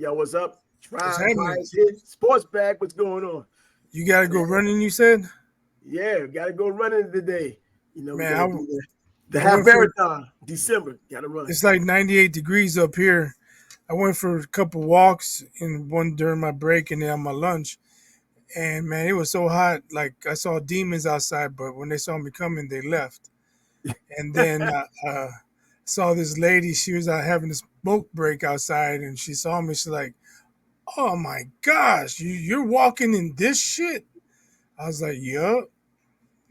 Yo, what's up? What's Try happening? here. Sports bag, what's going on? You gotta go running. You said, Yeah, gotta go running today. We man. gotta do the I half went for marathon, December. Gotta run. it's like 98 degrees up here. I went for a couple walks and one during my break and then on my lunch. And man, it was so hot. Like I saw demons outside, but when they saw me coming, they left. And then saw this lady. She was out having a smoke break outside, and she saw me. She's like, "Oh my gosh, you're walking in this shit." I was like, "Yup."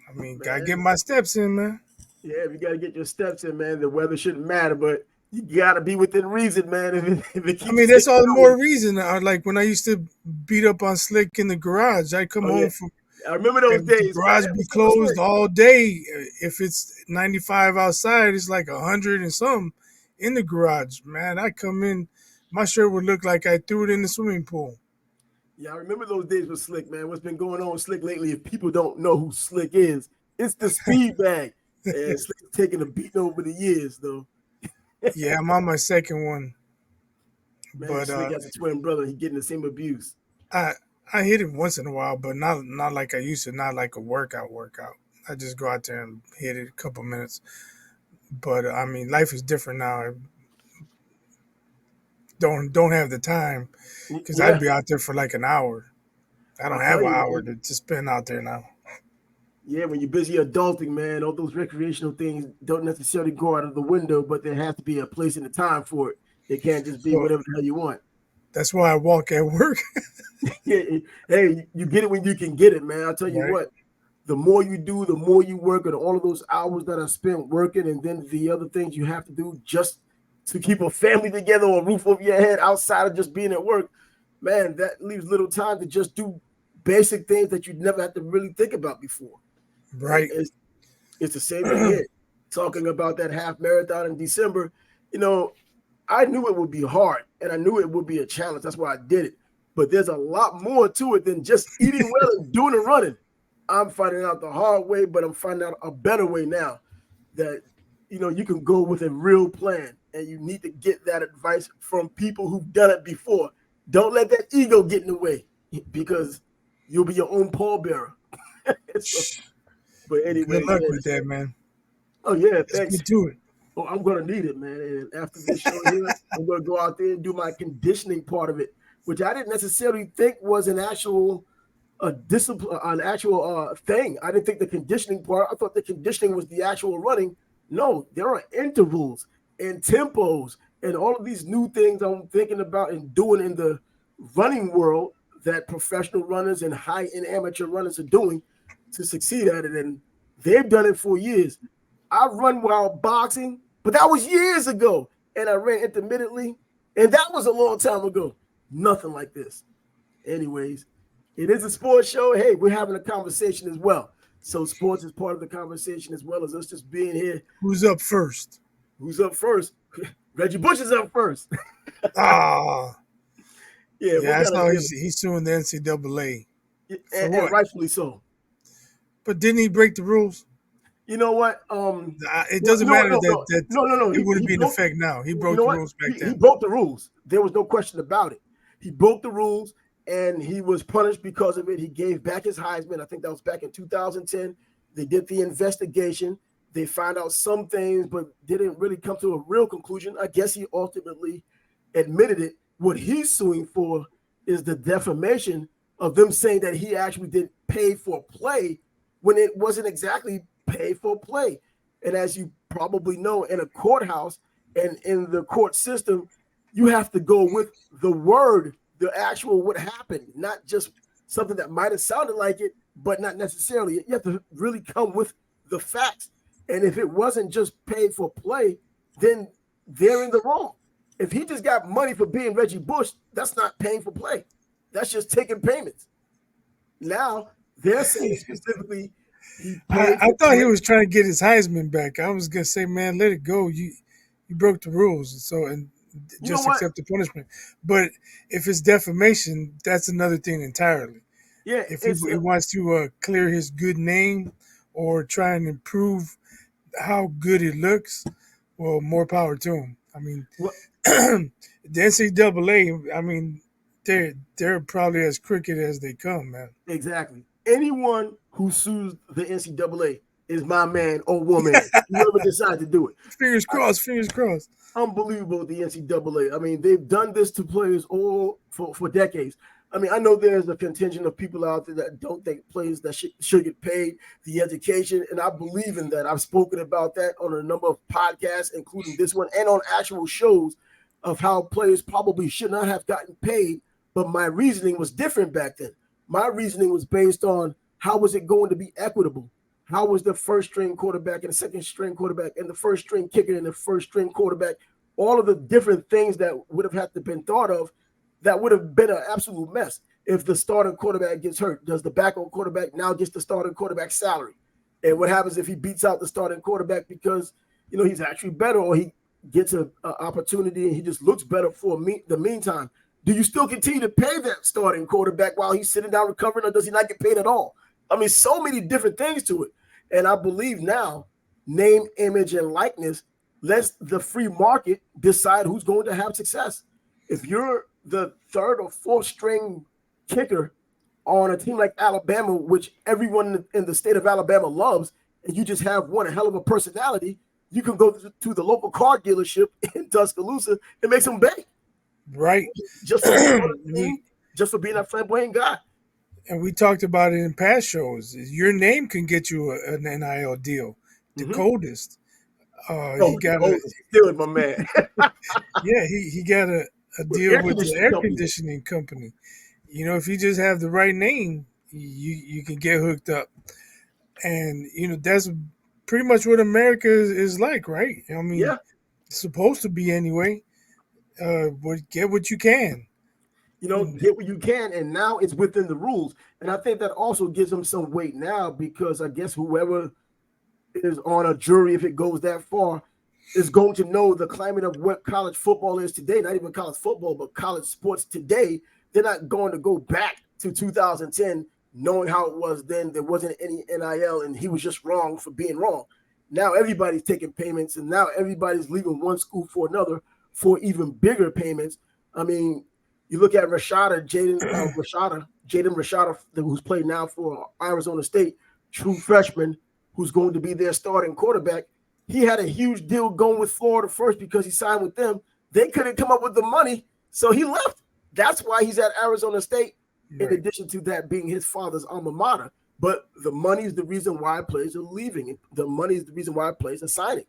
I mean, gotta get Man, my steps in, man. yeah, you gotta get your steps in, man. The weather shouldn't matter, but you gotta be within reason, man. If it I keeps mean, that's 6 all the more hours. reason. Like when I used to beat up on Slick in the garage, I'd come Oh yeah, home from I remember those and the days, man. garage be What's up with closed Slick? all day. If it's 95 outside, it's like 100 and some in the garage. Man, I come in, my shirt would look like I threw it in the swimming pool. Yeah, I remember those days with Slick, man. What's been going on with Slick lately? If people don't know who Slick is, it's the speed bag. And Slick's taking a beating over the years, though. Yeah, I'm on my second one, Man, but Slick has a twin brother. He getting the same abuse. I I hit it once in a while, but not like I used to. Not like a workout. I just go out there and hit it a couple minutes. But I mean, life is different now. I don't have the time because I'd Yeah, be out there for like an hour. I I'll don't have tell an you, hour man. to spend out there now. Yeah, when you're busy adulting, man, all those recreational things don't necessarily go out of the window, but there has to be a place and a time for it. It can't just be Well, whatever the hell you want. that's why I walk at work, Hey, you get it when you can get it, man. I'll tell you right? what, the more you do, the more you work, and all of those hours that are spent working, and then the other things you have to do just to keep a family together or a roof over your head outside of just being at work, man, that leaves little time to just do basic things that you never had to really think about before. And Right. it's the same thing here. Talking about that half marathon in December, you know, I knew it would be hard and I knew it would be a challenge. That's why I did it. But there's a lot more to it than just eating well and doing and running. I'm finding out the hard way, but I'm finding out a better way now that you can go with a real plan and you need to get that advice from people who've done it before. Don't let that ego get in the way because you'll be your own pallbearer. So, but Good anyways, luck man. with that, man. Oh yeah, Let's thanks. get to it. Oh, I'm gonna need it, man. And after this show here, I'm gonna go out there and do my conditioning part of it, which I didn't necessarily think was an actual discipline, an actual thing. I didn't think the conditioning part. I thought the conditioning was the actual running. No, there are intervals and tempos and all of these new things I'm thinking about and doing in the running world that professional runners and high end amateur runners are doing to succeed at it. And they've done it for years. I run while boxing, but that was years ago. And I ran intermittently, and that was a long time ago. Nothing like this. Anyways, it is a sports show. Hey, we're having a conversation as well. So sports is part of the conversation as well as us just being here. Who's up first? Who's up first? Reggie Bush is up first. Ah, Yeah, what yeah, I kind of saw deal? he's suing the NCAA for And what? rightfully so. But didn't he break the rules? You know what? It Well, doesn't no, matter no, that no, no, no, no. it wouldn't He be in broke. effect now. He You broke know the what? rules back He then. broke the rules. There was no question about it. He broke the rules, and he was punished because of it. He gave back his Heisman. I think that was back in 2010. They did the investigation. They found out some things, but didn't really come to a real conclusion. I guess he ultimately admitted it. What he's suing for is the defamation of them saying that he actually did pay for play when it wasn't exactly pay for play. And as you probably know, in a courthouse and in the court system, you have to go with the word, the actual what happened, not just something that might have sounded like it, but not necessarily. You have to really come with the facts. And if it wasn't just paid for play, then they're in the wrong. If he just got money for being Reggie Bush, that's not paying for play. That's just taking payments. Now they're saying specifically he paid I for thought he play. was trying to get his Heisman back. I was gonna say, man, let it go. You broke the rules, so and You know just what? accept the punishment. But if it's defamation, that's another thing entirely. Yeah, If it's he wants to clear his good name or try and improve how good it looks, well, more power to him. I mean, what The NCAA, I mean, they're probably as crooked as they come, man. Exactly. Anyone who sues the NCAA is my man or woman. Whoever decides to do it. Fingers crossed, fingers crossed. Unbelievable, the NCAA. I mean, they've done this to players all for decades. I mean, I know there's a contingent of people out there that don't think players that should get paid the education, and I believe in that. I've spoken about that on a number of podcasts, including this one, and on actual shows of how players probably should not have gotten paid. But my reasoning was different back then. My reasoning was based on how was it going to be equitable? How was the first string quarterback and the second string quarterback and the first string kicker and the first string quarterback, all of the different things that would have had to been thought of, that would have been an absolute mess. If the starting quarterback gets hurt, does the backup quarterback now gets the starting quarterback salary? And what happens if he beats out the starting quarterback because he's actually better, or he gets an opportunity and he just looks better for the meantime? Do you still continue to pay that starting quarterback while he's sitting down recovering, or does he not get paid at all? I mean, so many different things to it. And I believe now, name, image, and likeness lets the free market decide who's going to have success. If you're the third or fourth string kicker on a team like Alabama, which everyone in the state of Alabama loves, and you just have one hell of a personality, you can go to the local car dealership in Tuscaloosa and make some bank. Right. Just for being on the team, just for being a flamboyant guy. And we talked about it in past shows. Your name can get you an NIL deal. The coldest. He got still it, my man. Yeah, he got a deal with the air conditioning company. If you just have the right name, you can get hooked up. And that's pretty much what America is like, right? I mean, yeah, it's supposed to be anyway. Get what you can. Get what you can, and now it's within the rules. And I think that also gives them some weight now, because I guess whoever is on a jury, if it goes that far, is going to know the climate of what college football is today. Not even college football, but college sports today. They're not going to go back to 2010 knowing how it was then. There wasn't any NIL, and he was just wrong for being wrong. Now everybody's taking payments, and now everybody's leaving one school for another for even bigger payments. I mean, you look at Jaden Rashada, who's played now for Arizona State, true freshman, who's going to be their starting quarterback. He had a huge deal going with Florida first because he signed with them. They couldn't come up with the money, so he left. That's why he's at Arizona State, in addition to that being his father's alma mater. But the money is the reason why players are leaving. The money is the reason why players are signing.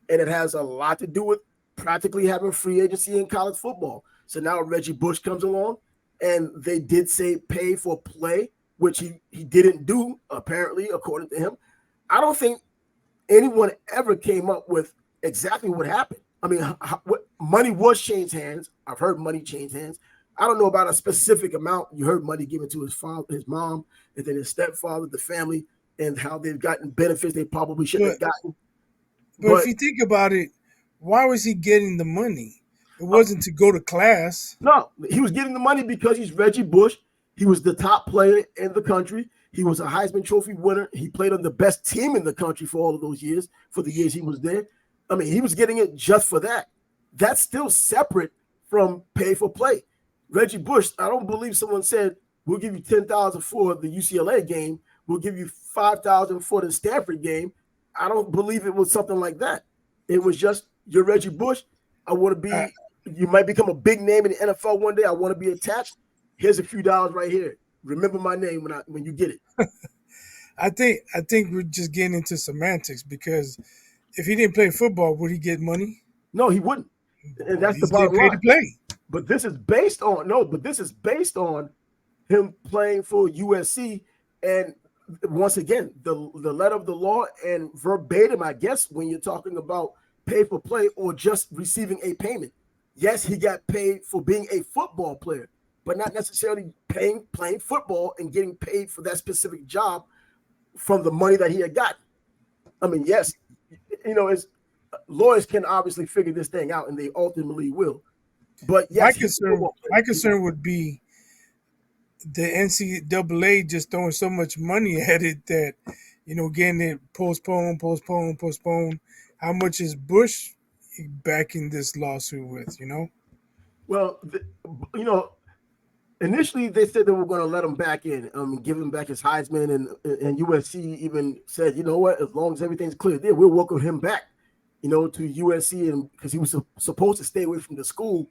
And it has a lot to do with practically having free agency in college football. So now Reggie Bush comes along, and they did say pay for play, which he didn't do, apparently, according to him. I don't think anyone ever came up with exactly what happened. I mean, what money was changed hands. I've heard money change hands. I don't know about a specific amount. You heard money given to his father, his mom, and then his stepfather, the family, and how they've gotten benefits they probably shouldn't have gotten. But if you think about it, why was he getting the money? It wasn't to go to class. No, he was getting the money because he's Reggie Bush. He was the top player in the country. He was a Heisman Trophy winner. He played on the best team in the country for all of those years, for the years he was there. I mean, he was getting it just for that. That's still separate from pay for play. Reggie Bush, I don't believe someone said, we'll give you $10,000 for the UCLA game. We'll give you $5,000 for the Stanford game. I don't believe it was something like that. It was just, you're Reggie Bush. I want to be, you might become a big name in the NFL one day. I want to be attached. Here's a few dollars right here. Remember my name when you get it. I think we're just getting into semantics, because if he didn't play football, would he get money? No, he wouldn't. And that's the bottom line. To play. But this is based on him playing for USC. And once again, the letter of the law and verbatim, I guess, when you're talking about pay for play or just receiving a payment. Yes, he got paid for being a football player, but not necessarily playing football and getting paid for that specific job from the money that he had gotten. I mean, yes, lawyers can obviously figure this thing out, and they ultimately will. But yes, my concern would be the NCAA just throwing so much money at it that, getting it postponed. How much is Bush backing this lawsuit with, Well, you know, initially they said they were going to let him back in, give him back his Heisman, and USC even said, you know what, as long as everything's clear, there, we'll welcome him back, to USC, and because he was supposed to stay away from the school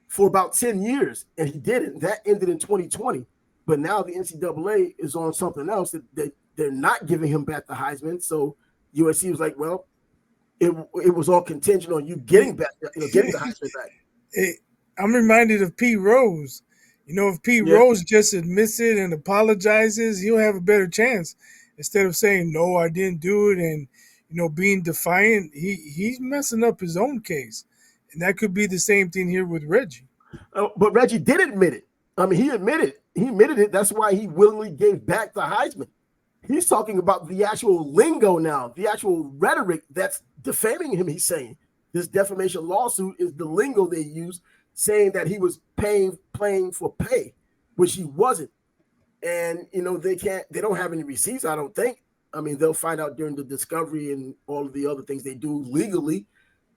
for about 10 years, and he didn't. That ended in 2020. But now the NCAA is on something else that they're not giving him back the Heisman. So USC was like, well, it was all contingent on you getting back, getting the Heisman back. I'm reminded of Pete Rose. If Pete Yeah. Rose just admits it and apologizes, he'll have a better chance. Instead of saying, no, I didn't do it, and, being defiant, he's messing up his own case. And that could be the same thing here with Reggie. But Reggie did admit it. I mean, he admitted it. That's why he willingly gave back the Heisman. He's talking about the actual lingo now, the actual rhetoric that's defaming him. He's saying this defamation lawsuit is the lingo they use, saying that he was playing for pay, which he wasn't. And they don't have any receipts, I don't think. I mean, they'll find out during the discovery and all of the other things they do legally.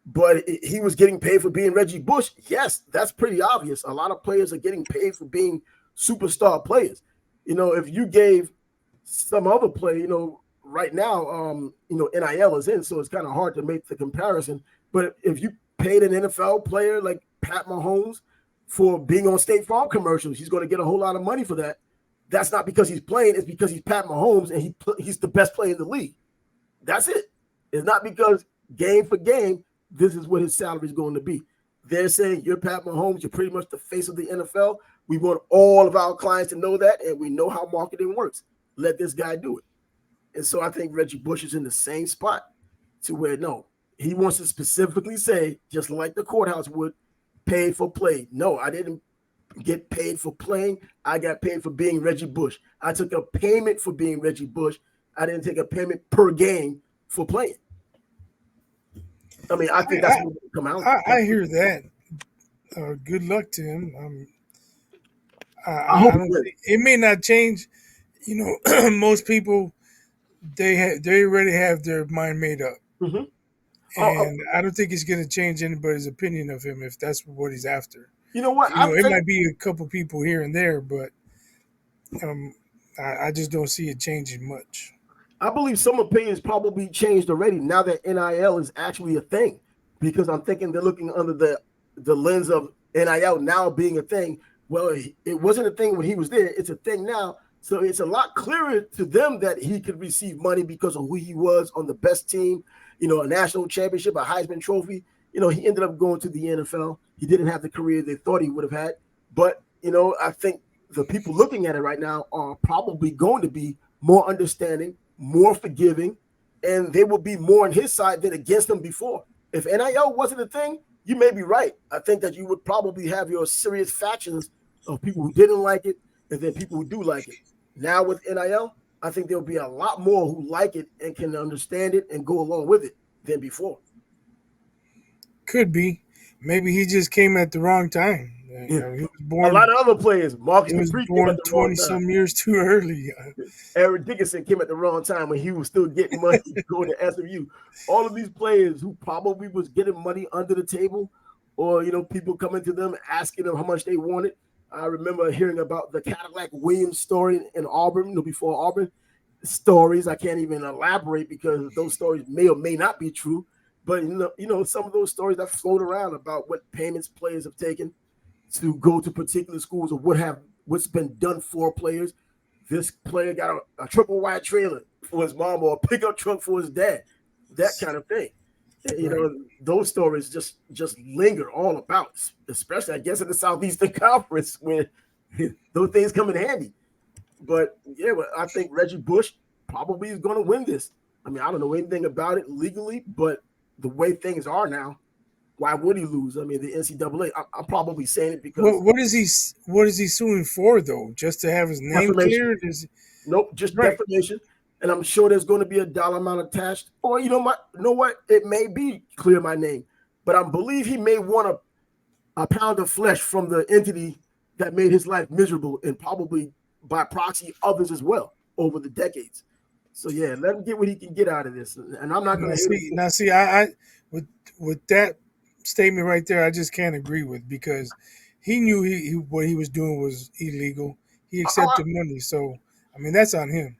But he was getting paid for being Reggie Bush. Yes, that's pretty obvious. A lot of players are getting paid for being superstar players. If you gave some other player, right now, NIL is in, so it's kind of hard to make the comparison. But if you paid an NFL player like Pat Mahomes for being on State Farm commercials, he's going to get a whole lot of money for that. That's not because he's playing. It's because he's Pat Mahomes and he's the best player in the league. That's it. It's not because game for game, this is what his salary is going to be. They're saying, you're Pat Mahomes. You're pretty much the face of the NFL. We want all of our clients to know that, and we know how marketing works. Let this guy do it. And so I think Reggie Bush is in the same spot to where, no, he wants to specifically say, just like the courthouse would, paid for play. No, I didn't get paid for playing. I got paid for being Reggie Bush. I took a payment for being Reggie Bush. I didn't take a payment per game for playing. I mean, I think that's what will come out. I hear that. Good luck to him. I hope it may not change. Most people they already have their mind made up, mm-hmm. And I don't think it's going to change anybody's opinion of him if that's what he's after. You know what? It might be a couple people here and there, but I just don't see it changing much. I believe some opinions probably changed already now that NIL is actually a thing, because I'm thinking they're looking under the lens of NIL now being a thing. Well, it wasn't a thing when he was there. It's a thing now. So it's a lot clearer to them that he could receive money because of who he was on the best team, a national championship, a Heisman Trophy. He ended up going to the NFL. He didn't have the career they thought he would have had. But, I think the people looking at it right now are probably going to be more understanding, more forgiving, and they will be more on his side than against him before. If NIL wasn't a thing, you may be right. I think that you would probably have your serious factions of people who didn't like it and then people who do like it. Now with NIL, I think there'll be a lot more who like it and can understand it and go along with it than before. Could be. Maybe he just came at the wrong time. He was born, a lot of other players. Marcus was Dupree born 20-some years too early. Eric Dickinson came at the wrong time when he was still getting money going to SMU. All of these players who probably was getting money under the table, or people coming to them asking them how much they wanted. I remember hearing about the Cadillac Williams story in Auburn, before Auburn. Stories I can't even elaborate because those stories may or may not be true. But some of those stories that float around about what payments players have taken to go to particular schools, or what's been done for players. This player got a triple wide trailer for his mom, or a pickup truck for his dad, that kind of thing. Right. Those stories just linger all about, especially I guess in the Southeastern Conference where those things come in handy. But I think Reggie Bush probably is going to win this. I mean, I don't know anything about it legally, but the way things are now, why would he lose? I mean, the NCAA. I'm probably saying it because what is he suing for though? Just to have his name cleared? Nope, just defamation. And I'm sure there's going to be a dollar amount attached. Or you know what? It may be clear my name, but I believe he may want a pound of flesh from the entity that made his life miserable, and probably by proxy others as well over the decades. So yeah, let him get what he can get out of this. And I'm not going to see. I with that statement right there, I just can't agree with because he knew what he was doing was illegal. He I, accepted money, so I mean that's on him.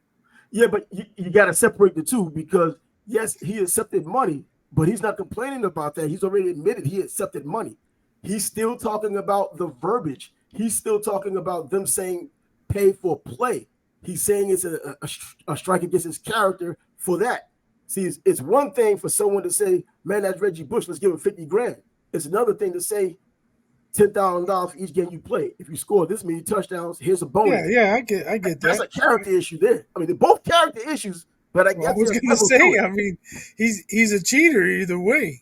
Yeah, but you got to separate the two because yes, he accepted money, but he's not complaining about that. He's already admitted he accepted money. He's still talking about the verbiage. He's still talking about them saying pay for play. He's saying it's a strike against his character for that. See, it's one thing for someone to say, man, that's Reggie Bush, let's give him 50 grand. It's another thing to say $10,000 for each game you play. If you score this many touchdowns, here's a Yeah, bonus. yeah, I get That's that. a character issue there. I mean, they're both character issues, but I Well, I guess was there's gonna levels to say, it. I mean, he's a cheater either way.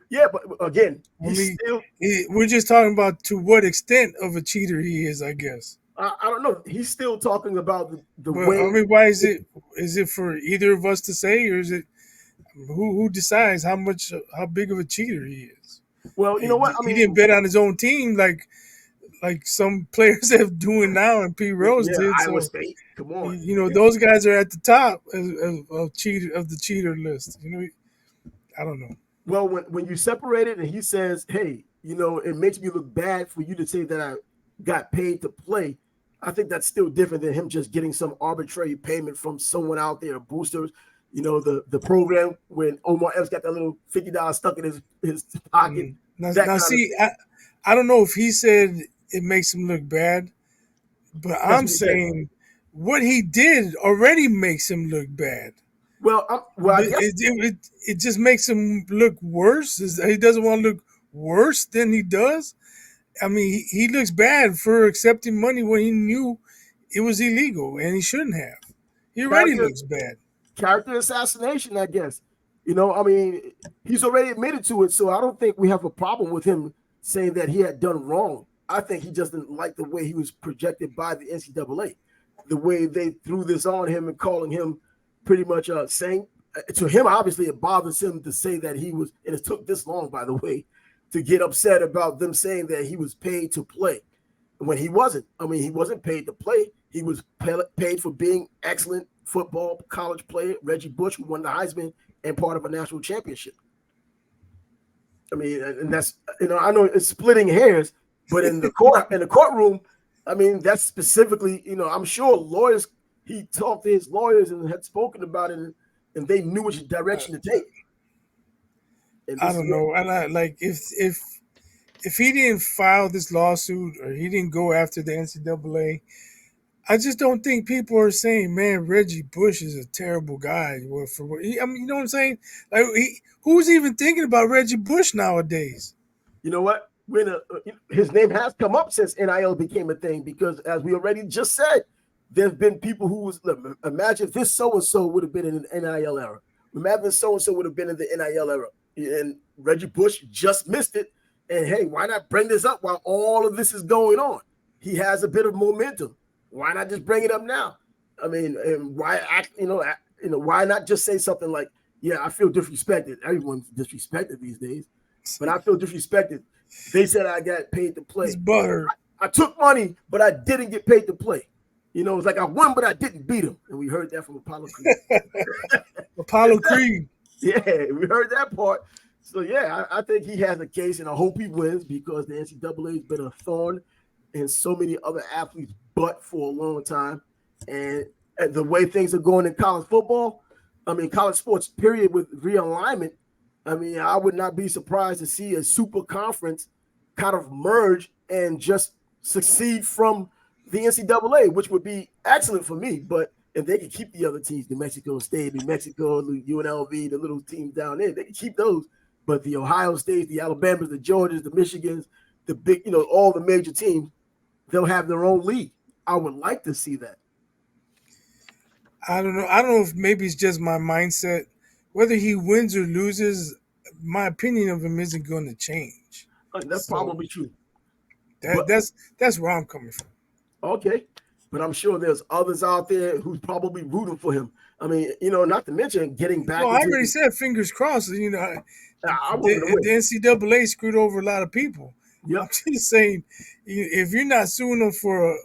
Yeah, but again, I he's mean, still. we're just talking about to what extent of a cheater he is, I guess. I don't know. He's still talking about the But I way. mean, why is it? Is it for either of us to say, or is it who decides how big of a cheater he is? Well, you know what? I He didn't mean, bet on his own team like some players have doing now, and Pete Rose yeah, did. Iowa So State. Come on. Yeah. those guys are at the top of the cheater list. I don't know. Well, when you separate it and he says, "Hey, it makes me look bad for you to say that I got paid to play," I think that's still different than him just getting some arbitrary payment from someone out there, boosters. The program when Omar Epps got that little $50 stuck in his pocket, that Now kind of see, thing. I don't know if he said it makes him look bad, but That's I'm what he said. saying what he did already makes him look bad. Well, I guess It just makes him look worse. He doesn't want to look worse than he does. I mean, he looks bad for accepting money when he knew it was illegal and he shouldn't have. He already character looks bad. character assassination, I guess. I mean, he's already admitted to it, so I don't think we have a problem with him saying that he had done wrong. I think he just didn't like the way he was projected by the NCAA, the way they threw this on him and calling him pretty much saying to him, obviously, it bothers him to say that he was, and it took this long, by the way, to get upset about them saying that he was paid to play when he wasn't. I mean, he wasn't paid to play. He was paid for being excellent football college player. Reggie Bush, who won the Heisman and part of a national championship. I mean, and that's I know it's splitting hairs, but in the courtroom, I mean, that's specifically I'm sure lawyers. He talked to his lawyers and had spoken about it, and they knew which direction to take. And I this is don't what know. And I like if he didn't file this lawsuit or he didn't go after the NCAA, I just don't think people are saying, "Man, Reggie Bush is a terrible guy." Well, for what I mean, you know what I'm saying? Like, who's even thinking about Reggie Bush nowadays? you know what? When his name has come up since NIL became a thing, because as we already just said, there's been people who was imagine if this so and so would have been in an NIL era. Imagine so and so would have been in the NIL era, and Reggie Bush just missed it. And hey, why not bring this up while all of this is going on? He has a bit of momentum. Why not just bring it up now? I mean, and why act? Why not just say something like, "Yeah, I feel disrespected." Everyone's disrespected these days, but I feel disrespected. They said I got paid to He's play. butter. I took money, but I didn't get paid to play. It's like I won, but I didn't beat him. And we heard that from Apollo Creed. Apollo Creed. Yeah, we heard that part. So, yeah, I think he has a case, and I hope he wins because the NCAA has been a thorn in so many other athletes' butt for a long time. And the way things are going in college football, I mean, college sports, period, with realignment, I mean, I would not be surprised to see a super conference kind of merge and just succeed from the NCAA, which would be excellent for me. But if they could keep the other teams, New Mexico State, New Mexico, the UNLV, the little teams down there, they can keep those. But the Ohio States, the Alabamas, the Georgias, the Michigans, the big, all the major teams, they'll have their own league. I would like to see that. I don't know. I don't know if maybe it's just my mindset. Whether he wins or loses, my opinion of him isn't going to change. That's So probably true. that But that's where I'm coming from. okay. But I'm sure there's others out there who's probably rooting for him. I mean, not to mention getting Well, back I into already said fingers crossed. I want him to The win. NCAA screwed over a lot of people. I'm Yep. just saying, if you're not suing them for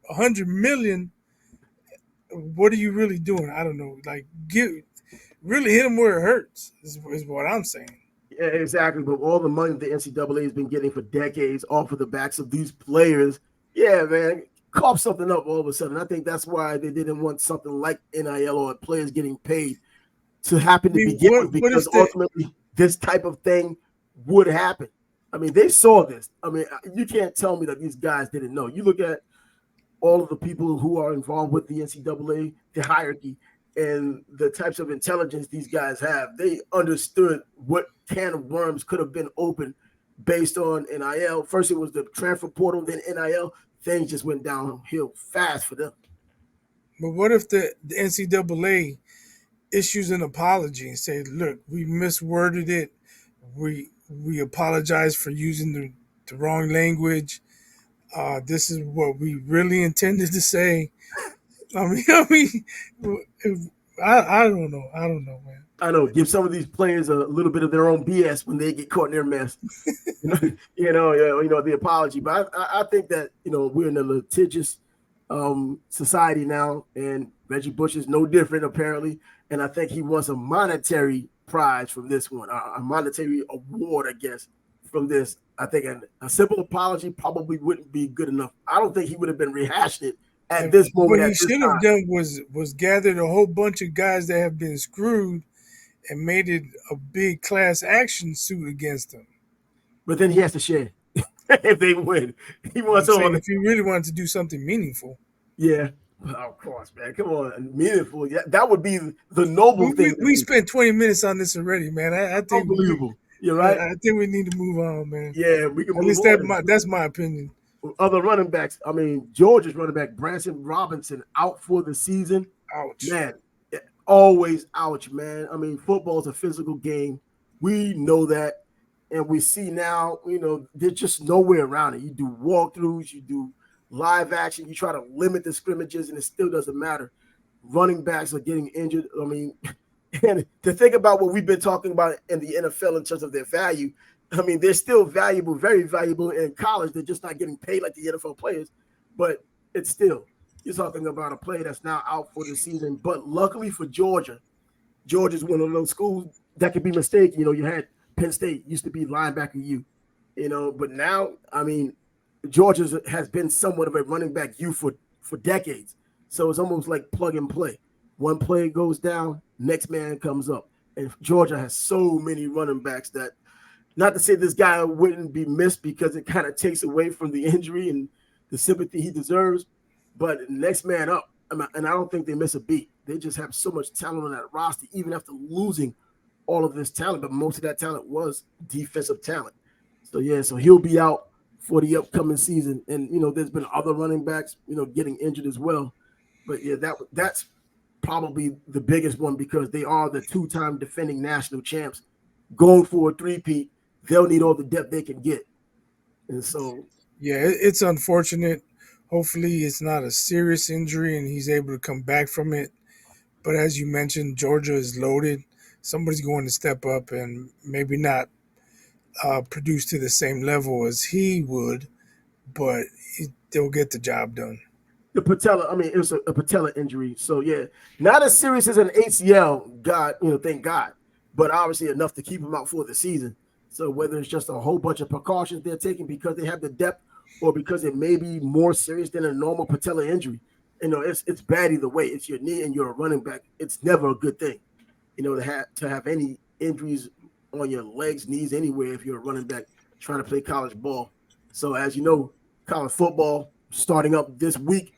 100 million, what are you really doing? I don't know. Like, really hit them where it hurts is what I'm saying. Yeah, exactly. But all the money the NCAA has been getting for decades off of the backs of these players, yeah, man, cough something up all of a sudden. I think that's why they didn't want something like NIL or players getting paid to I happen to mean, begin with, what because if the ultimately this type of thing would happen. I mean, they saw this. I mean, you can't tell me that these guys didn't know. You look at all of the people who are involved with the NCAA, the hierarchy, and the types of intelligence these guys have. They understood what can of worms could have been opened based on NIL. First, it was the transfer portal, then NIL. Things just went downhill fast for them. but what if the NCAA issues an apology and say, "Look, we misworded it. We apologize for using the wrong language. This is what we really intended to say." I mean, if, I don't know. I don't know, man. I know, give some of these players a little bit of their own BS when they get caught in their mess. The apology. But I think that we're in a litigious society now, and Reggie Bush is no different apparently. And I think he wants a monetary prize from this one, a monetary award, I guess, from this. I think a simple apology probably wouldn't be good enough. I don't think he would have been rehashing it at And this what moment, at he this should have time. done was gathered a whole bunch of guys that have been screwed and made it a big class action suit against them. But then he has to share if they win. He I'm wants all. saying if you really wanted to do something meaningful, Yeah, of course, man. Come on, meaningful. Yeah, that would be the noble thing to we do. spent 20 minutes on this already, man. Unbelievable. You're right. I think we need to move on, man. Yeah, we can At move least on. that's my opinion. Other running backs. I mean, Georgia's running back Branson Robinson out for the season. Ouch. Man, always ouch, man. I mean, football is a physical game. We know that, and we see now. There's just nowhere around it. You do walkthroughs, you do live action, you try to limit the scrimmages, and it still doesn't matter. Running backs are getting injured. I mean, and to think about what we've been talking about in the NFL in terms of their value, I mean, they're still valuable, very valuable in college. They're just not getting paid like the NFL players, but it's still, you're talking about a player that's now out for the season. But luckily for Georgia, Georgia's one of those schools that could be mistaken. You had Penn State used to be linebacker but now, I mean, Georgia has been somewhat of a running back U for decades. So it's almost like plug and play. One player goes down, next man comes up. And Georgia has so many running backs that, not to say this guy wouldn't be missed because it kind of takes away from the injury and the sympathy he deserves, but next man up. And I don't think they miss a beat. They just have so much talent on that roster, even after losing all of this talent. But most of that talent was defensive talent. So yeah, so he'll be out for the upcoming season. And there's been other running backs, getting injured as well. But yeah, that's probably the biggest one because they are the two-time defending national champs. Going for a three-peat, they'll need all the depth they can get. And so, Yeah, it's unfortunate. Hopefully, it's not a serious injury and he's able to come back from it. But as you mentioned, Georgia is loaded. Somebody's going to step up and maybe not produce to the same level as he would, but they'll get the job done. the patella, I mean, it was a patella injury. So yeah, not as serious as an ACL, God, thank God, but obviously enough to keep him out for the season. So whether it's just a whole bunch of precautions they're taking because they have the depth or because it may be more serious than a normal patella injury, it's bad either way. It's your knee and you're a running back. It's never a good thing, to have any injuries on your legs, knees, anywhere if you're a running back trying to play college ball. So as you know, college football starting up this week.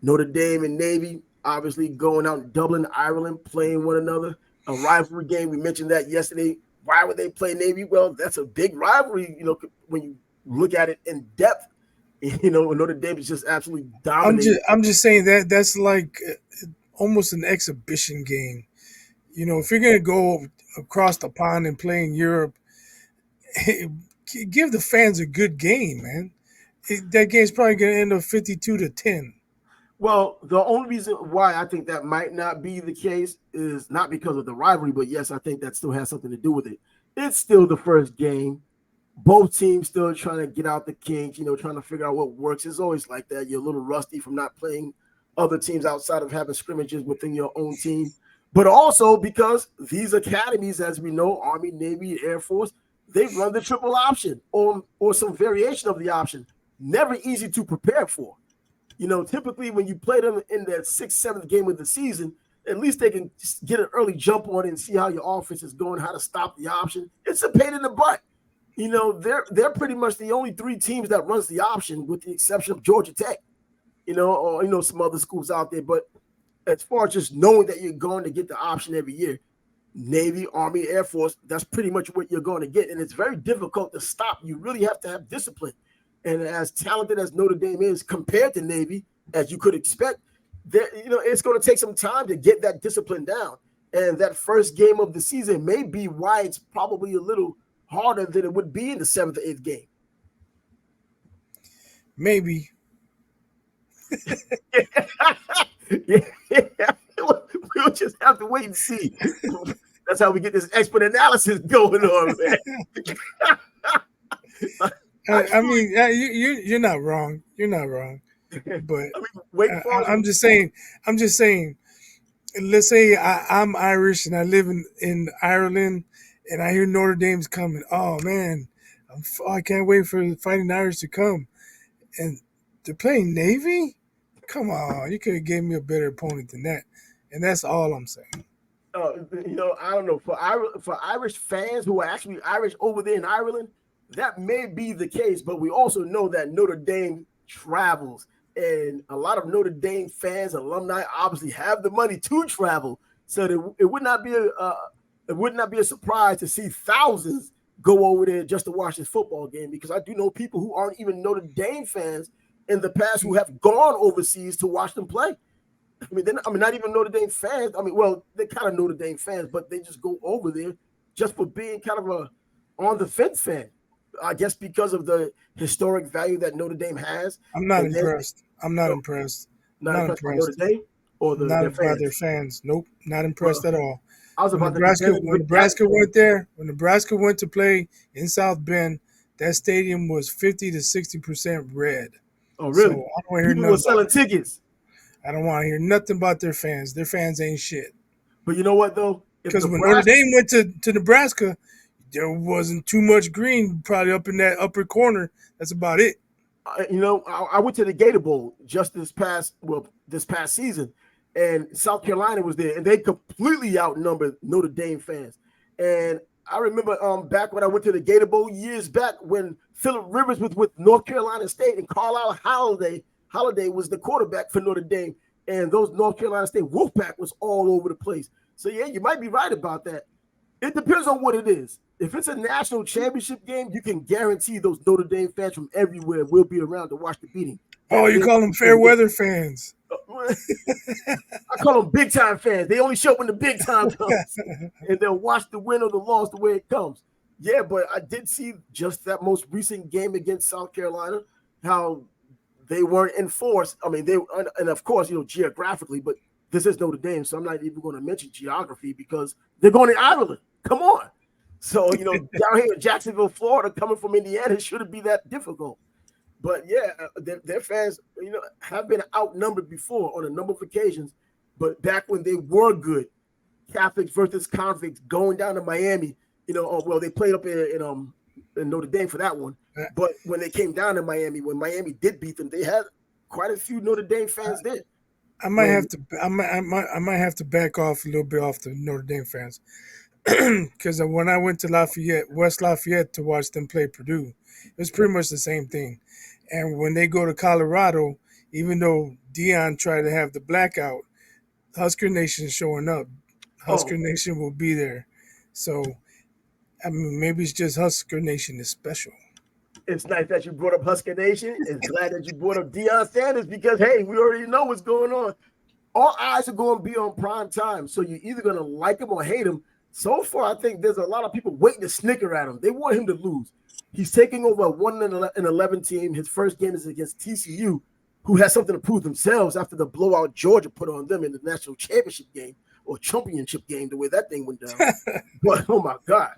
Notre Dame and Navy obviously going out in Dublin, Ireland, playing one another. A rivalry game. We mentioned that yesterday. Why would they play Navy? Well, that's a big rivalry, when you look at it in depth. Notre Dame is just absolutely dominating. I'm just saying that's like almost an exhibition game. If you're gonna go across the pond and play in Europe, give the fans a good game, man. That game's probably gonna end up 52-10. Well, the only reason why I think that might not be the case is not because of the rivalry, but yes, I think that still has something to do with it. It's still the first game. Both teams still trying to get out the kinks, trying to figure out what works. It's always like that. You're a little rusty from not playing other teams outside of having scrimmages within your own team. but also because these academies, as we know, Army, Navy, Air Force, they run the triple option or some variation of the option. Never easy to prepare for. Typically when you play them in that sixth, seventh game of the season, at least they can get an early jump on it and see how your offense is going, how to stop the option. It's a pain in the butt. They're pretty much the only three teams that runs the option, with the exception of Georgia Tech, or some other schools out there. But as far as just knowing that you're going to get the option every year, Navy, Army, Air Force, that's pretty much what you're going to get. And it's very difficult to stop. You really have to have discipline. And as talented as Notre Dame is compared to Navy, as you could expect, it's going to take some time to get that discipline down. And that first game of the season may be why it's probably a little harder than it would be in the seventh or eighth game. Maybe. Yeah. We'll just have to wait and see. That's how we get this expert analysis going on, man. I mean, you're not wrong. You're not wrong. But I'm just saying. Let's say I'm Irish and I live in Ireland, and I hear Notre Dame's coming. Oh man, I can't wait for the Fighting Irish to come. And they're playing Navy. Come on, you could have gave me a better opponent than that. And that's all I'm saying. I don't know. For Irish fans who are actually Irish over there in Ireland, that may be the case. But we also know that Notre Dame travels, and a lot of Notre Dame fans, alumni, obviously have the money to travel. So it would not be a surprise to see thousands go over there just to watch this football game, because I do know people who aren't even Notre Dame fans in the past who have gone overseas to watch them play. Not even Notre Dame fans. They're kind of Notre Dame fans, but they just go over there just for being kind of a on the fence fan. I guess because of the historic value that Notre Dame has. I'm not impressed. I'm not impressed. Not impressed by Notre Dame or their fans. Nope, not impressed at all. I was about when Nebraska went there, when Nebraska went to play in South Bend, that stadium was 50 to 60% red. Oh, really? So I don't want to hear people were selling tickets. I don't want to hear nothing about their fans. Their fans ain't shit. But you know what, though? Because when Notre Dame went to Nebraska, there wasn't too much green, probably up in that upper corner. That's about it. I went to the Gator Bowl just this past season, and South Carolina was there, and they completely outnumbered Notre Dame fans. And I remember back when I went to the Gator Bowl years back when Phillip Rivers was with North Carolina State and Carlisle Holiday was the quarterback for Notre Dame, and those North Carolina State Wolfpack was all over the place. So, yeah, you might be right about that. It depends on what it is. If it's a national championship game, you can guarantee those Notre Dame fans from everywhere will be around to watch the beating. Oh, you call them fair weather fans. I call them big time fans. They only show up when the big time comes, and they'll watch the win or the loss the way it comes. Yeah, but I did see just that most recent game against South Carolina, how they weren't enforced. And of course, geographically, but this is Notre Dame, so I'm not even going to mention geography because they're going to Ireland. Come on. So, down here in Jacksonville, Florida, coming from Indiana, it shouldn't be that difficult. But, yeah, their fans, have been outnumbered before on a number of occasions. But back when they were good, Catholics versus convicts going down to Miami, they played up in Notre Dame for that one. But when they came down to Miami, when Miami did beat them, they had quite a few Notre Dame fans there. I might have to back off a little bit off the Notre Dame fans, because when I went to West Lafayette to watch them play Purdue, it was pretty much the same thing. And when they go to Colorado, even though Dion tried to have the blackout, Husker Nation is showing up. Husker Nation will be there. So, maybe it's just Husker Nation is special. It's nice that you brought up Husker Nation. It's glad that you brought up Deion Sanders because, hey, we already know what's going on. All eyes are going to be on prime time, so you're either going to like him or hate him. So far, I think there's a lot of people waiting to snicker at him. They want him to lose. He's taking over a 1-11 team. His first game is against TCU, who has something to prove themselves after the blowout Georgia put on them in the national championship game or championship game, the way that thing went down. But, oh, my God.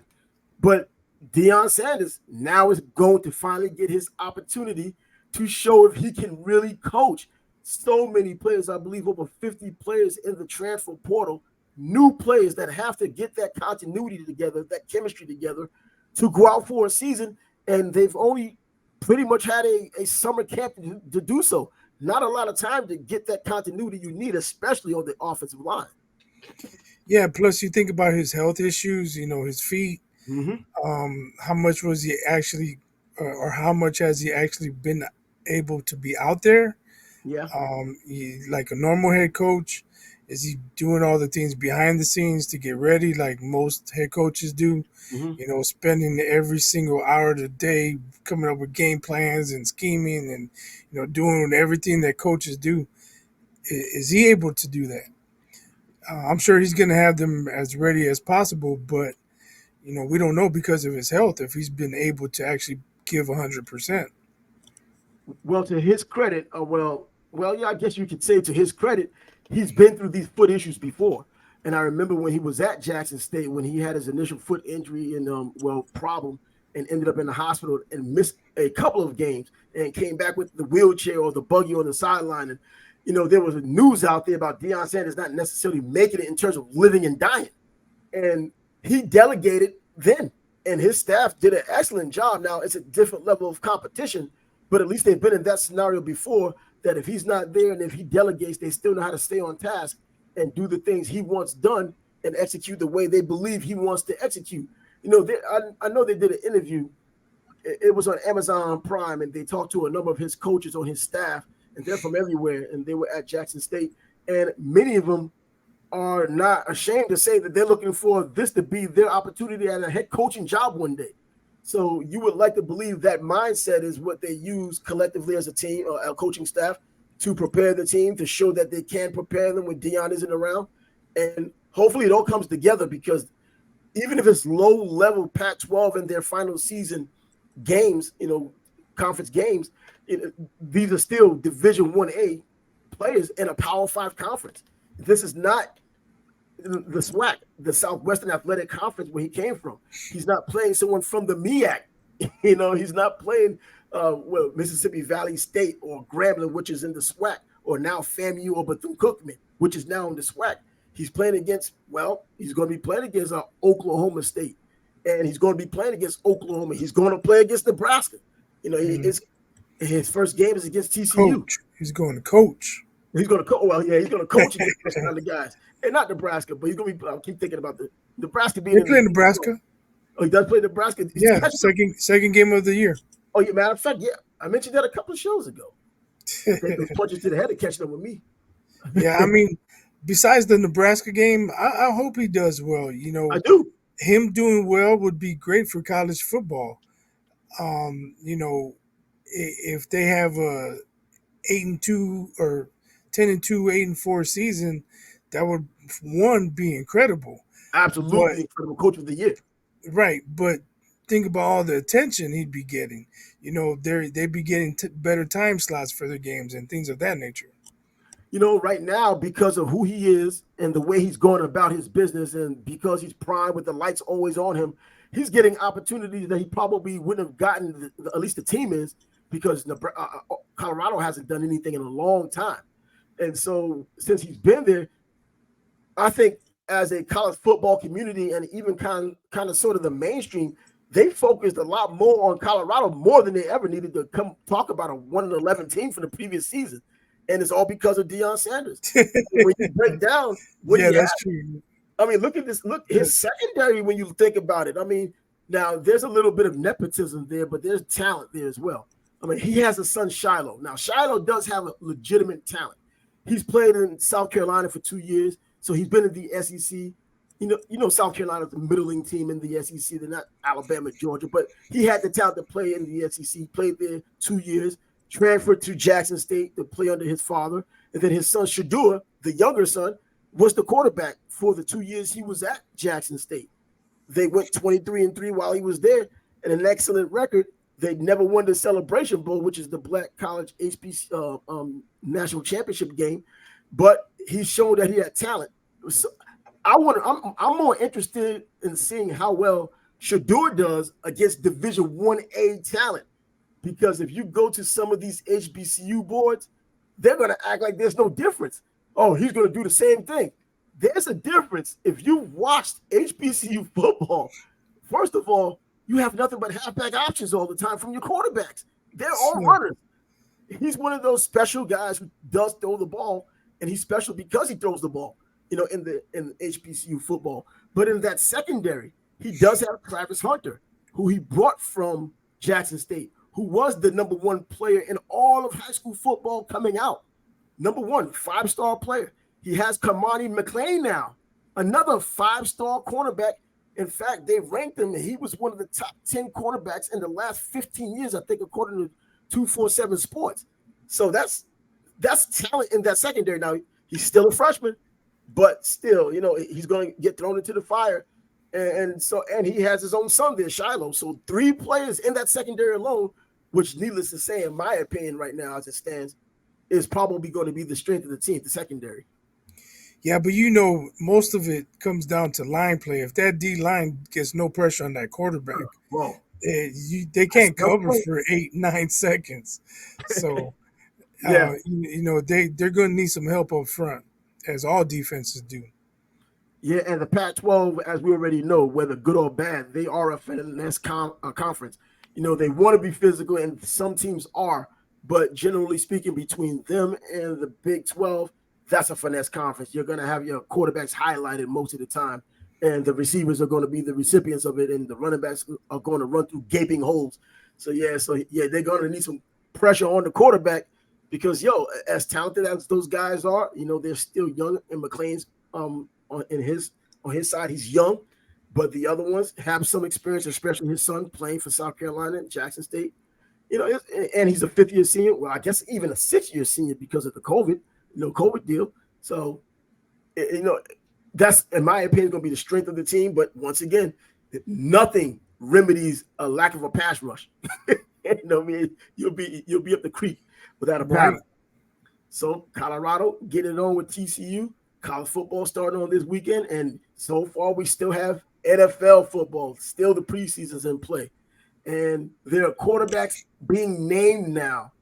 But Deion Sanders now is going to finally get his opportunity to show if he can really coach. So many players, I believe over 50 players in the transfer portal new players that have to get that continuity together, that chemistry together to go out for a season. And they've only pretty much had a summer camp to do so. Not a lot of time to get that continuity you need, especially on the offensive line. Yeah, plus you think about his health issues, his feet. Mm-hmm. How much was he actually, or how much has he actually been able to be out there? Yeah. Like a normal head coach, is he doing all the things behind the scenes to get ready, like most head coaches do? Mm-hmm. Spending every single hour of the day coming up with game plans and scheming and doing everything that coaches do. Is he able to do that? I'm sure he's going to have them as ready as possible, but we don't know because of his health if he's been able to actually give 100%. Well, to his credit, yeah, I guess you could say to his credit, he's been through these foot issues before. And I remember when he was at Jackson State, when he had his initial foot injury and problem, and ended up in the hospital and missed a couple of games and came back with the wheelchair or the buggy on the sideline. And there was news out there about Deion Sanders not necessarily making it in terms of living and dying. And he delegated then, and his staff did an excellent job. Now it's a different level of competition, but at least they've been in that scenario before, that if he's not there and if he delegates, they still know how to stay on task and do the things he wants done and execute the way they believe he wants to execute. I know they did an interview. It was on Amazon Prime, and they talked to a number of his coaches on his staff, and they're from everywhere, and they were at Jackson State. And many of them are not ashamed to say that they're looking for this to be their opportunity at a head coaching job one day. So you would like to believe that mindset is what they use collectively as a team, a coaching staff, to prepare the team, to show that they can prepare them when Deion isn't around. And hopefully it all comes together, because even if it's low-level Pac-12 in their final season games, conference games, these are still Division 1A players in a Power 5 conference. This is not the SWAC, the Southwestern Athletic Conference, where he came from. He's not playing someone from the MEAC. He's not playing Mississippi Valley State or Grambling, which is in the SWAC, or now FAMU or Bethune-Cookman, which is now in the SWAC. He's playing against, he's going to be playing against Oklahoma State, and he's going to be playing against Oklahoma. He's going to play against Nebraska. His first game is against TCU. Coach. He's going to coach. He's going to coach. Well, yeah, he's going to coach against those kind of guys. And not Nebraska, but he's going to be. I keep thinking about the Nebraska being. They play Nebraska. Oh, he does play Nebraska. Yeah, second game of the year. Oh, yeah, matter of fact, yeah, I mentioned that a couple of shows ago. Take those punches to the head and catching up with me. Yeah, I mean, besides the Nebraska game, I hope he does well. I do. Him doing well would be great for college football. If they have a 8-2 or 10-2, 8-4 season, that would be incredible. Absolutely incredible, coach of the year. Right, but think about all the attention he'd be getting. They'd be getting better time slots for their games and things of that nature. Right now, because of who he is and the way he's going about his business, and because he's primed with the lights always on him, he's getting opportunities that he probably wouldn't have gotten, at least the team is, because Colorado hasn't done anything in a long time. And so since he's been there, I think as a college football community, and even kind of sort of the mainstream, they focused a lot more on Colorado, more than they ever needed to come talk about a 1-11 team from the previous season. And it's all because of Deion Sanders. When you break down what he that's had, true. I mean, look at this. Look, his secondary, when you think about it. I mean, now there's a little bit of nepotism there, but there's talent there as well. I mean, he has a son, Shiloh. Now, Shiloh does have a legitimate talent. He's played in South Carolina for 2 years, so he's been in the SEC. South Carolina's the middling team in the SEC. They're not Alabama, Georgia, but he had the talent to play in the SEC, played there 2 years, transferred to Jackson State to play under his father. And then his son, Shadua, the younger son, was the quarterback for the 2 years he was at Jackson State. They went 23-3 while he was there, and an excellent record. They never won the Celebration Bowl, which is the Black College HBC national championship game, but he showed that he had talent. So I'm more interested in seeing how well Shadua does against Division 1A talent, because if you go to some of these HBCU boards, they're going to act like there's no difference. Oh, he's going to do the same thing. There's a difference. If you've watched HBCU football, first of all, you have nothing but halfback options all the time from your quarterbacks. They're all Yeah. runners. He's one of those special guys who does throw the ball, and he's special because he throws the ball, in HBCU football. But in that secondary, he does have Travis Hunter, who he brought from Jackson State, who was the number one player in all of high school football coming out. Number one, five-star player. He has Kamani McLean now, another five-star cornerback. In fact, they ranked him, and he was one of the top 10 cornerbacks in the last 15 years, I think, according to 247 Sports. So that's talent in that secondary. Now, he's still a freshman, but still, he's going to get thrown into the fire. And he has his own son there, Shiloh. So 3 players in that secondary alone, which, needless to say, in my opinion, right now as it stands, is probably going to be the strength of the team, the secondary. Yeah, but most of it comes down to line play. If that D line gets no pressure on that quarterback, Whoa. they can't cover for 8-9 seconds. So, Yeah. they're going to need some help up front, as all defenses do. Yeah, and the Pac-12, as we already know, whether good or bad, they are a finesse conference. They want to be physical, and some teams are, but generally speaking, between them and the Big 12, that's a finesse conference. You're going to have your quarterbacks highlighted most of the time, and the receivers are going to be the recipients of it, and the running backs are going to run through gaping holes. So they're going to need some pressure on the quarterback because, as talented as those guys are, they're still young. And McLean's on his side, he's young, but the other ones have some experience, especially his son playing for South Carolina and Jackson State. And he's a 5th-year senior. Well, I guess even a 6th-year senior because of the COVID deal. So, that's, in my opinion, going to be the strength of the team. But once again, nothing remedies a lack of a pass rush. You'll be up the creek without a pass. Right. So Colorado getting on with TCU. College football starting on this weekend, and so far we still have NFL football. Still the preseason's in play, and there are quarterbacks being named now.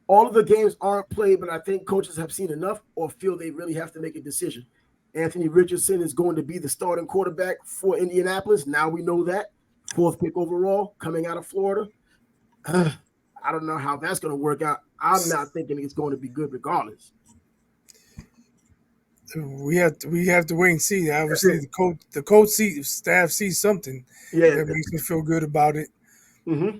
All of the games aren't played, but I think coaches have seen enough or feel they really have to make a decision. Anthony Richardson is going to be the starting quarterback for Indianapolis. Now we know that. 4th pick overall, coming out of Florida. I don't know how that's going to work out. I'm not thinking it's going to be good regardless. We have to wait and see. Obviously, the coach staff sees something that makes me feel good about it. Mm-hmm.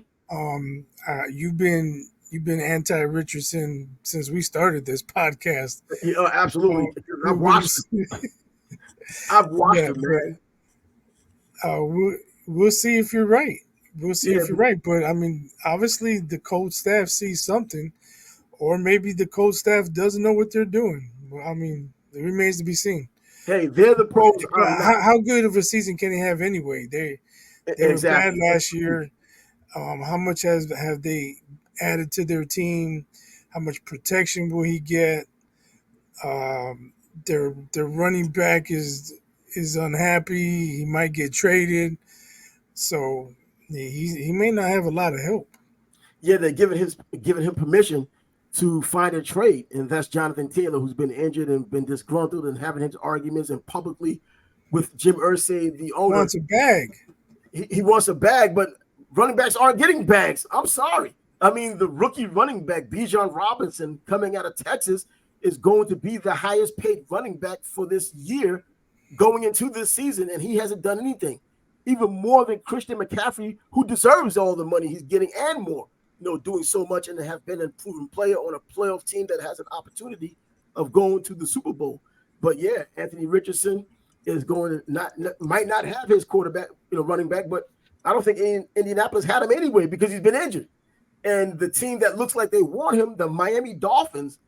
You've been anti-Richardson since we started this podcast. Yeah, absolutely. I've watched him. I've watched him, man. We'll see if you're right. We'll see if you're right. But I mean, obviously, the coach staff sees something, or maybe the coach staff doesn't know what they're doing. Well, I mean, it remains to be seen. Hey, they're the pros. How good of a season can they have anyway? They were bad last year. How much have they added to their team? How much protection will he get? Their running back is unhappy. He might get traded, so he may not have a lot of help. Yeah, they're giving him permission to find a trade, and that's Jonathan Taylor, who's been injured and been disgruntled and having his arguments and publicly with Jim Irsay, the owner. He wants a bag. He wants a bag, but running backs aren't getting bags. I'm sorry. I mean, the rookie running back, Bijan Robinson, coming out of Texas, is going to be the highest paid running back for this year going into this season, and he hasn't done anything. Even more than Christian McCaffrey, who deserves all the money he's getting and more. Doing so much and have been a proven player on a playoff team that has an opportunity of going to the Super Bowl. But yeah, Anthony Richardson is going to might not have his quarterback, running back, but I don't think Indianapolis had him anyway because he's been injured. And the team that looks like they want him, the Miami Dolphins,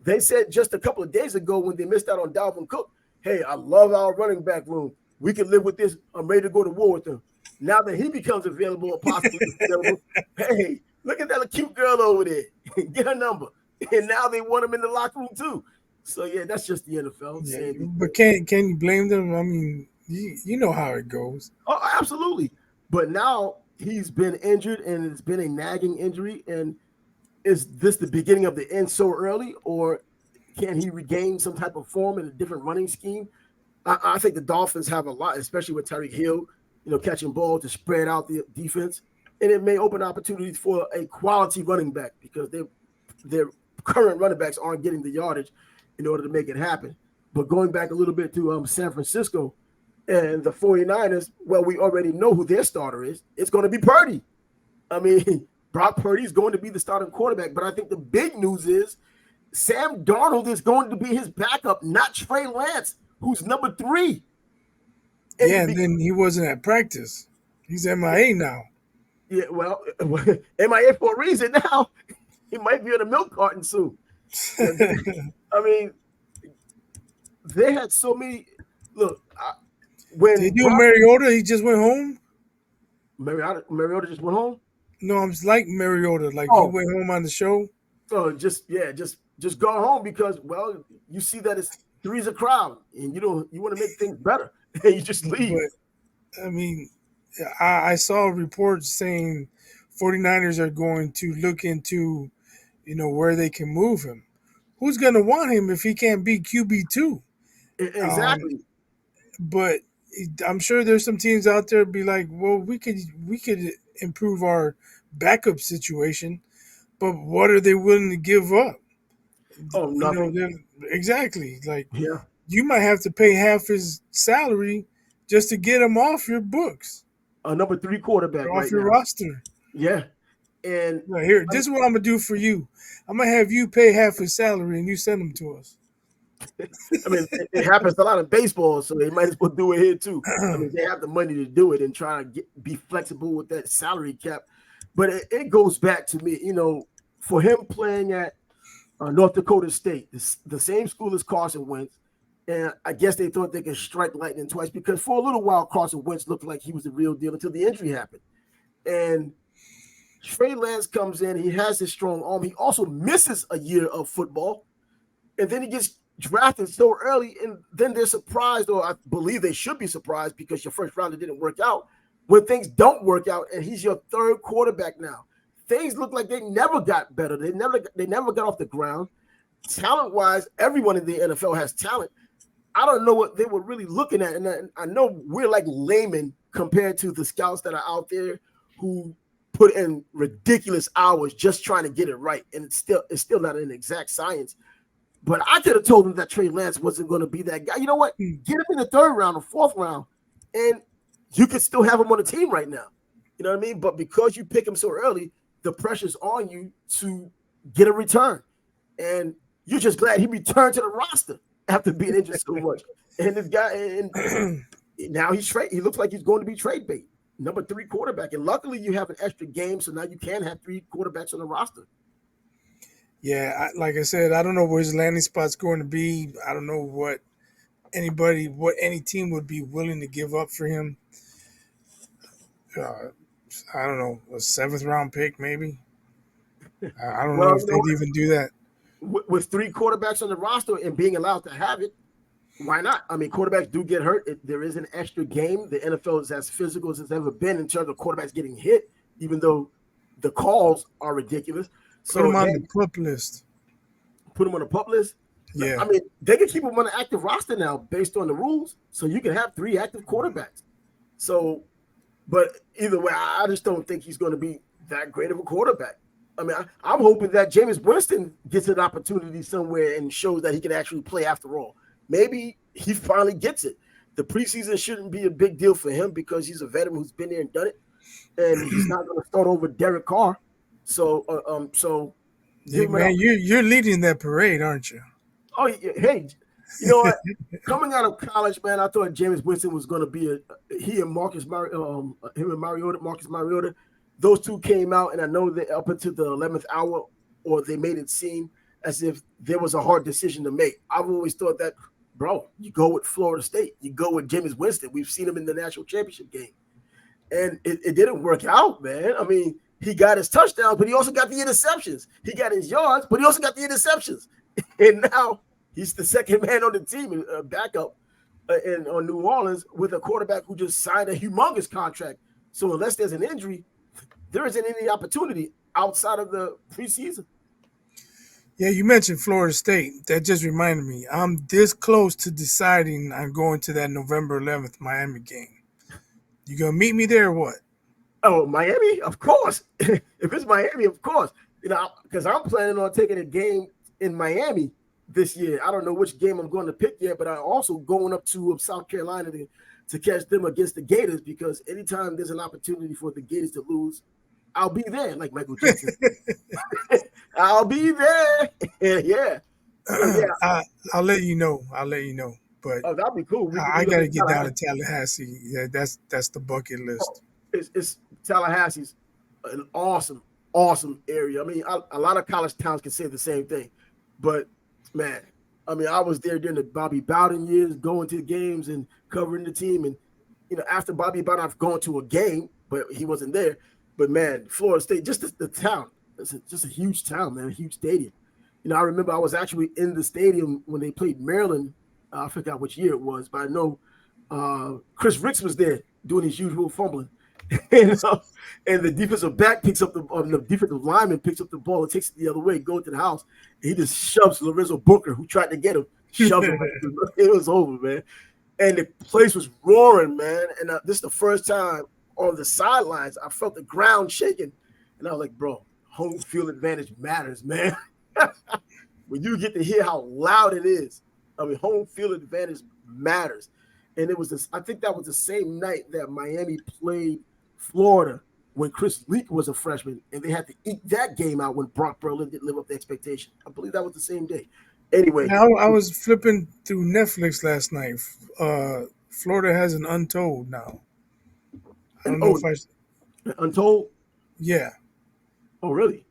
they said just a couple of days ago when they missed out on Dalvin Cook, hey, I love our running back room. We can live with this. I'm ready to go to war with him. Now that he becomes available or possibly available, hey, look at that cute girl over there. Get her number. And now they want him in the locker room too. So, yeah, that's just the NFL. Yeah, but can you blame them? I mean, you know how it goes. Oh, absolutely. But now he's been injured, and it's been a nagging injury. And is this the beginning of the end so early, or can he regain some type of form in a different running scheme? I think the Dolphins have a lot, especially with Tyreek Hill, catching balls to spread out the defense, and it may open opportunities for a quality running back because their current running backs aren't getting the yardage in order to make it happen. But going back a little bit to San Francisco and the 49ers, well, we already know who their starter is. It's going to be Purdy. I mean, Brock Purdy is going to be the starting quarterback, but I think the big news is Sam Darnold is going to be his backup, not Trey Lance, who's number 3. Yeah, and then he wasn't at practice. He's MIA now. Yeah, well, MIA for a reason now. He might be on a milk carton soon. I mean, they had so many. Look, when they do Mariota, he just went home. Mariota just went home. No, I'm like Mariota, like he went home on the show. So just go home because you see that it's 3's a crowd, and you want to make things better, and you just leave. But I mean, I saw reports saying 49ers are going to look into, where they can move him. Who's going to want him if he can't be QB2? Exactly. But I'm sure there's some teams out there be like, well, we could improve our backup situation, but what are they willing to give up? Oh, nothing. Exactly. Like, you might have to pay half his salary just to get him off your books. A number 3 quarterback off your roster. Yeah. And here, this is what I'm gonna do for you. I'm gonna have you pay half his salary and you send him to us. I mean, it happens a lot in baseball, so they might as well do it here too. I mean, they have the money to do it and try to be flexible with that salary cap. But it goes back to me, for him playing at North Dakota State, the same school as Carson Wentz, and I guess they thought they could strike lightning twice because for a little while Carson Wentz looked like he was the real deal until the injury happened. And Trey Lance comes in, he has his strong arm. He also misses a year of football, and then he gets drafted so early, and then they're surprised, or I believe they should be surprised because your first rounder didn't work out. When things don't work out, and he's your 3rd quarterback now, things look like they never got better. They never got off the ground. Talent-wise, everyone in the NFL has talent. I don't know what they were really looking at, and I know we're like laymen compared to the scouts that are out there who put in ridiculous hours just trying to get it right, and it's still not an exact science. But I could have told him that Trey Lance wasn't going to be that guy. You know what? Get him in the 3rd round or 4th round, and you could still have him on the team right now. You know what I mean? But because you pick him so early, the pressure's on you to get a return. And you're just glad he returned to the roster after being injured so much. And this guy, and now he looks like he's going to be trade bait. Number 3 quarterback. And luckily you have an extra game, so now you can have 3 quarterbacks on the roster. Yeah, like I said, I don't know where his landing spot's going to be. I don't know what any team would be willing to give up for him. I don't know, a 7th round pick maybe. I don't know if they'd even do that. With 3 quarterbacks on the roster and being allowed to have it, why not? I mean, quarterbacks do get hurt. There is an extra game. The NFL is as physical as it's ever been in terms of quarterbacks getting hit, even though the calls are ridiculous. So put them on the PUP list. Put them on the PUP list? Yeah. I mean, they can keep them on the active roster now based on the rules. So you can have 3 active quarterbacks. So, but either way, I just don't think he's going to be that great of a quarterback. I mean, I'm hoping that Jameis Winston gets an opportunity somewhere and shows that he can actually play after all. Maybe he finally gets it. The preseason shouldn't be a big deal for him because he's a veteran who's been there and done it, and he's not going to start over Derek Carr. So, yeah, man, you're leading that parade, aren't you? Oh, hey, you know what? Coming out of college, man, I thought Jameis Winston was going to be Marcus Mariota. Those two came out, and I know that up until the 11th hour, or they made it seem as if there was a hard decision to make. I've always thought that, bro, you go with Florida State. You go with Jameis Winston. We've seen him in the national championship game. And it didn't work out, man. I mean, he got his touchdowns, but he also got the interceptions. He got his yards, but he also got the interceptions. And now he's the second man on the team, backup on New Orleans with a quarterback who just signed a humongous contract. So unless there's an injury, there isn't any opportunity outside of the preseason. Yeah, you mentioned Florida State. That just reminded me. I'm this close to deciding I'm going to that November 11th Miami game. You gonna meet me there or what? Oh, Miami, of course. If it's Miami, of course. Because I'm planning on taking a game in Miami this year. I don't know which game I'm going to pick yet, but I'm also going up to South Carolina to catch them against the Gators, because anytime there's an opportunity for the Gators to lose, I'll be there, like Michael Jackson. I'll be there. Yeah. So yeah. I'll let you know. I'll let you know. But Oh, that'd be cool. We could I meet up got to in get down to Tallahassee. Tallahassee. Yeah, that's the bucket Oh, list. it's Tallahassee's an awesome area. I mean, a lot of college towns can say the same thing, but man, I mean, I was there during the Bobby Bowden years, going to the games and covering the team. And after Bobby Bowden, I've gone to a game, but he wasn't there. But man, Florida State, just the town, just a huge town, man, a huge stadium. I remember I was actually in the stadium when they played Maryland. I forgot which year it was, but I know Chris Ricks was there doing his usual fumbling. and, uh, and the defensive back picks up the defensive lineman picks up the ball and takes it the other way, going to the house. And he just shoves Lorenzo Booker, who tried to get him, shoves him. It was over, man. And the place was roaring, man. And this is the first time on the sidelines I felt the ground shaking. And I was like, bro, home field advantage matters, man. When you get to hear how loud it is, I mean, home field advantage matters. And it was this, I think that was the same night that Miami played Florida when Chris Leak was a freshman, and they had to eat that game out when Brock Berlin didn't live up to expectation. I believe that was the same day. Anyway, I was flipping through Netflix last night. Florida has an Untold now. I and don't know if I. Untold. Yeah, Oh, really?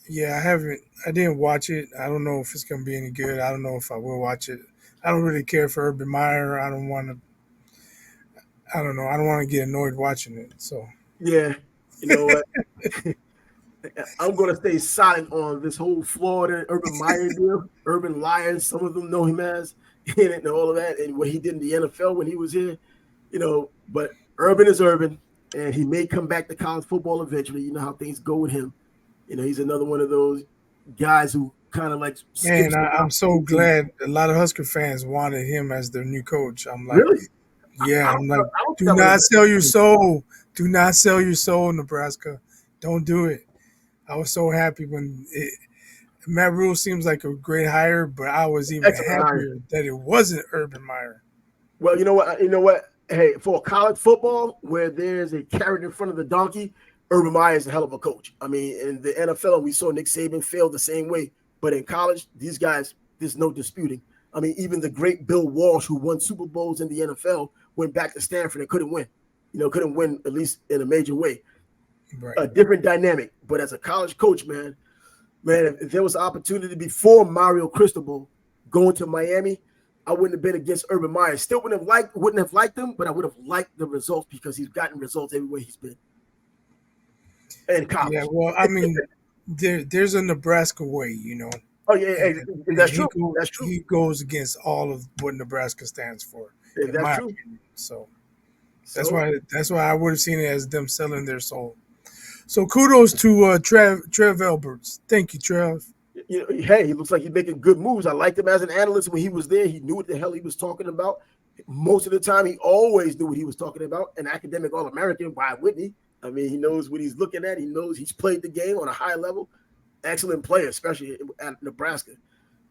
yeah. I haven't. I didn't watch it. I don't know if it's gonna be any good. I don't know if I will watch it. I don't really care for Urban Meyer. I don't want to. I don't know. I don't want to get annoyed watching it. So Yeah. You know what? I'm going to stay silent on this whole Florida Urban Meyer deal. Urban Lions, some of them know him as, and all of that, and what he did in the NFL when he was here. But Urban is Urban, and he may come back to college football eventually. You know how things go with him. He's another one of those guys who kind of like man, skips I'm around. so glad a lot of Husker fans wanted him as their new coach. I'm like, Really? yeah. I'm like, I don't think do that would have not sell your been. soul. Do not sell your soul, Nebraska. Don't do it. I was so happy when Matt Rule seems like a great hire, but I was even Excellent hire. happier that it wasn't Urban Meyer. Well, you know what? You know what? Hey, for college football, where there's a carrot in front of the donkey, Urban Meyer is a hell of a coach. I mean, in the NFL, we saw Nick Saban fail the same way. But in college, these guys, there's no disputing. I mean, even the great Bill Walsh, who won Super Bowls in the NFL, went back to Stanford and couldn't win. Couldn't win, at least in a major way. Right. A different dynamic. But as a college coach, man, if there was an opportunity before Mario Cristobal going to Miami, I wouldn't have been against Urban Meyer. Still wouldn't have liked him, but I would have liked the results because he's gotten results everywhere he's been. And Yeah, college. well, I mean, there's a Nebraska way. Oh yeah, that's true. That's true. He goes against all of what Nebraska stands for, in That's my true. opinion. So So that's why I would have seen it as them selling their soul. So kudos to Trev Alberts. Thank you, Trev. hey, he looks like he's making good moves. I liked him as an analyst when he was there. He knew what the hell he was talking about. Most of the time, he always knew what he was talking about. An academic All-American, why wouldn't he? I mean, he knows what he's looking at. He knows he's played the game on a high level. Excellent player, especially at Nebraska.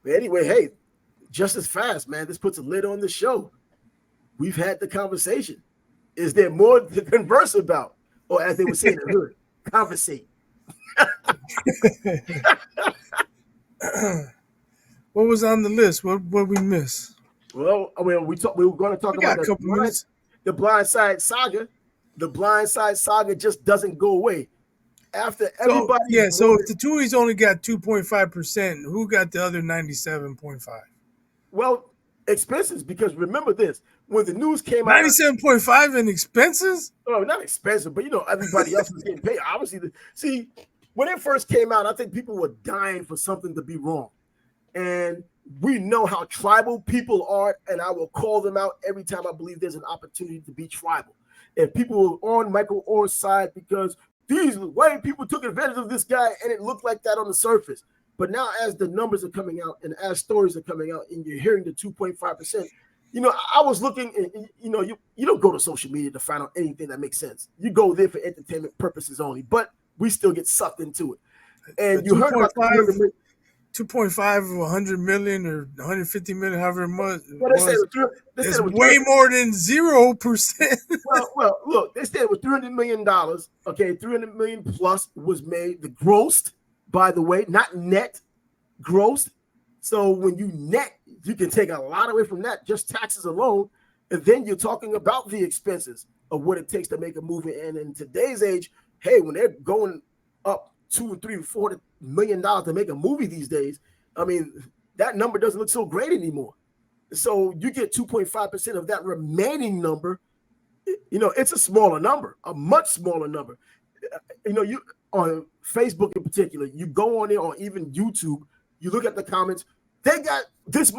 But anyway, hey, just as fast, man. This puts a lid on the show. We've had the conversation. Is there more to converse about? Or as they would say in the hood, conversate. What was on the list? What we miss? Well, I mean, we were going to talk We got about a couple minutes. the Blind Side saga. The Blind Side saga just doesn't go away. After everybody, so if the Tuies only got 2.5%, who got the other 97.5? well, expenses, because remember this, when the news came out, 97.5 in expenses? oh, not expensive, but everybody else was getting paid. Obviously, see, when it first came out, I think people were dying for something to be wrong. And we know how tribal people are, and I will call them out every time I believe there's an opportunity to be tribal. And people were on Michael Orr's side because these white people took advantage of this guy, and it looked like that on the surface. But now, as the numbers are coming out and as stories are coming out, and you're hearing the 2.5%, I was looking, and you don't go to social media to find out anything that makes sense. You go there for entertainment purposes only, but we still get sucked into it. The And you heard about the 2.5 of 100 million or 150 million, however much it well, was, they said is it was way more than 0%. well, look, they said it was $300 million. Okay, 300 million plus was made. The grossed, by the way, not net, grossed. So when you net, you can take a lot away from that, just taxes alone, and then you're talking about the expenses of what it takes to make a movie. And in today's age, hey, when they're going up $2 or $3 or $400 million to make a movie these days, I mean, that number doesn't look so great anymore. So you get 2.5% of that remaining number. It's a smaller number, a much smaller number. You on Facebook in particular, you go on there, or even YouTube, you look at the comments. They got this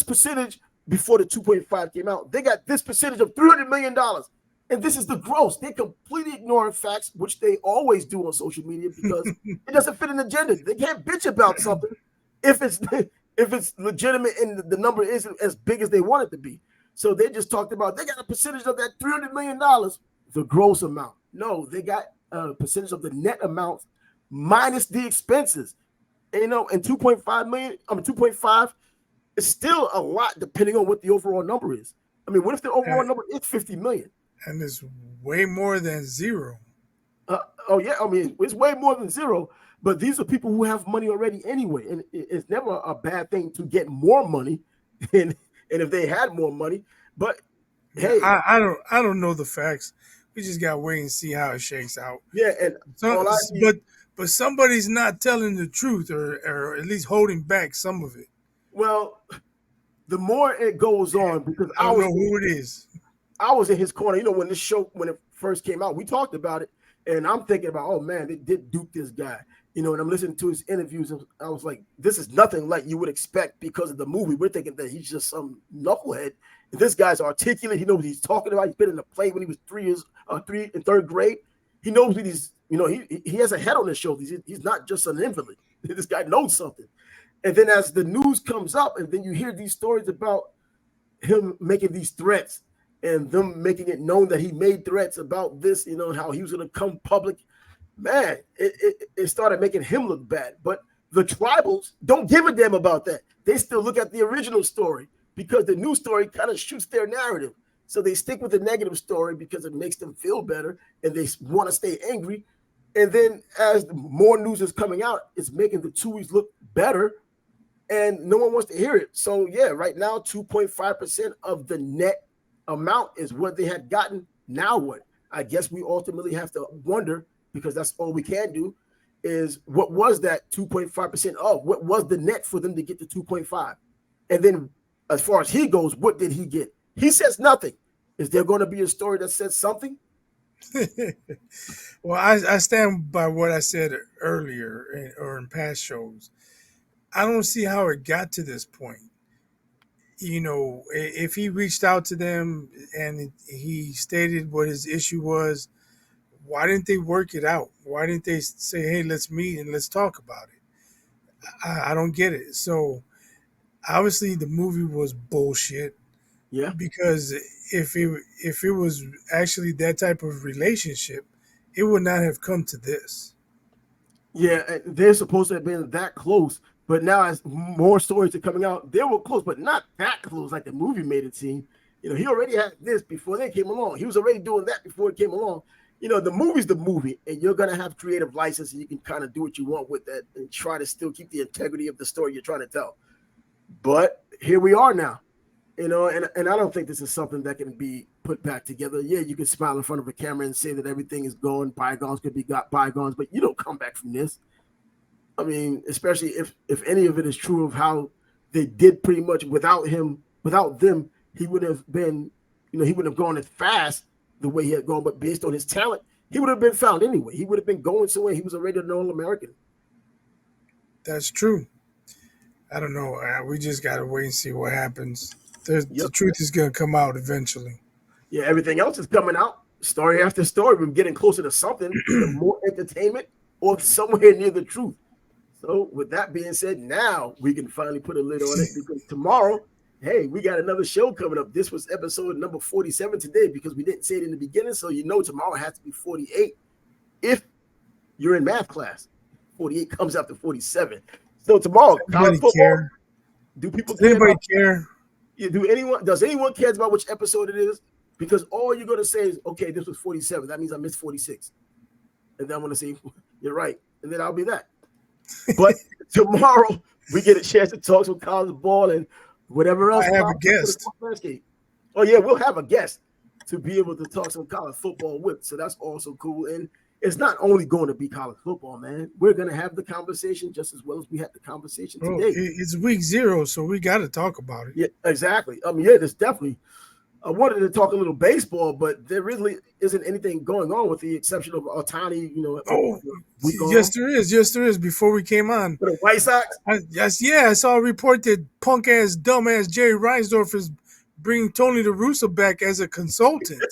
percentage before the 2.5 came out. They got this percentage of $300 million, and this is the gross. They're completely ignoring facts, which they always do on social media because it doesn't fit an agenda. They can't bitch about something if it's legitimate and the number isn't as big as they want it to be. So they just talked about they got a percentage of that $300 million, the gross amount. No, they got a percentage of the net amount minus the expenses. And 2.5 million, 2.5 is still a lot depending on what the overall number is. I mean, what if the overall number is 50 million? And it's way more than zero. Oh, yeah. I mean, it's way more than zero. But these are people who have money already anyway. And it's never a bad thing to get more money. And if they had more money. But, hey. I don't know the facts. We just got to wait and see how it shakes out. Yeah. And but somebody's not telling the truth or at least holding back some of it. Well, the more it goes on, because I don't know who it is. I was in his corner. When this show, when it first came out, we talked about it. And I'm thinking about, oh, man, they did dupe this guy. And I'm listening to his interviews. And I was like, this is nothing like you would expect because of the movie. We're thinking that he's just some knucklehead. And this guy's articulate. He knows what he's talking about. He's been in the play when he was 3 in third grade. He knows what he's, he has a head on his shoulders. He's not just an invalid. This guy knows something. And then as the news comes up, and then you hear these stories about him making these threats and them making it known that he made threats about this, how he was going to come public. Man, it started making him look bad. But the tribals don't give a damn about that. They still look at the original story because the new story kind of shoots their narrative. So they stick with the negative story because it makes them feel better and they want to stay angry. And then as more news is coming out, it's making the Tuohys look better and no one wants to hear it. So, yeah, right now, 2.5% of the net amount is what they had gotten. Now what? I guess we ultimately have to wonder, because that's all we can do, is what was that 2.5% of? What was the net for them to get to 2.5? And then as far as he goes, what did he get? He says nothing. Is there going to be a story that says something? Well, I stand by what I said earlier or in past shows. I don't see how it got to this point. If he reached out to them and he stated what his issue was, why didn't they work it out? Why didn't they say, hey, let's meet and let's talk about it? I don't get it. So obviously the movie was bullshit. Yeah. Because if it was actually that type of relationship, it would not have come to this. Yeah, they're supposed to have been that close. But now as more stories are coming out, they were close, but not that close like the movie made it seem. He already had this before they came along. He was already doing that before it came along. The movie's the movie, and you're going to have creative license, and you can kind of do what you want with that and try to still keep the integrity of the story you're trying to tell. But here we are now, and I don't think this is something that can be put back together. Yeah, you can smile in front of a camera and say that everything is gone. Bygones could be got bygones, but you don't come back from this. I mean, especially if any of it is true of how they did pretty much without them, he would have been, he wouldn't have gone as fast the way he had gone, but based on his talent, he would have been found anyway. He would have been going somewhere. He was already an All-American. That's true. I don't know. We just got to wait and see what happens. The truth is going to come out eventually. Yeah, everything else is coming out. Story after story. We're getting closer to something, either more entertainment or somewhere near the truth. So with that being said, now we can finally put a lid on it because tomorrow, hey, we got another show coming up. This was episode number 47 today because we didn't say it in the beginning. So tomorrow has to be 48 if you're in math class. 48 comes after 47. So tomorrow, college Anybody football. care? Do people Does care anybody about care? does anyone care about which episode it is? Because all you're gonna say is, okay, this was 47. That means I missed 46. And then I'm gonna say, you're right. And then I'll be that. But tomorrow we get a chance to talk some college ball and whatever else. I have a guest. Oh yeah, we'll have a guest to be able to talk some college football with. So that's also cool. And it's not only going to be college football, man. We're going to have the conversation just as well as we had the conversation today. It's week 0, so we got to talk about it. Yeah, exactly. I mean, yeah, there's definitely. I wanted to talk a little baseball, but there really isn't anything going on with the exception of Ohtani. Yes, there is. Yes, there is. Before we came on, for the White Sox. I saw a report that punk ass, dumb ass Jerry Reinsdorf is bringing Tony La Russa back as a consultant.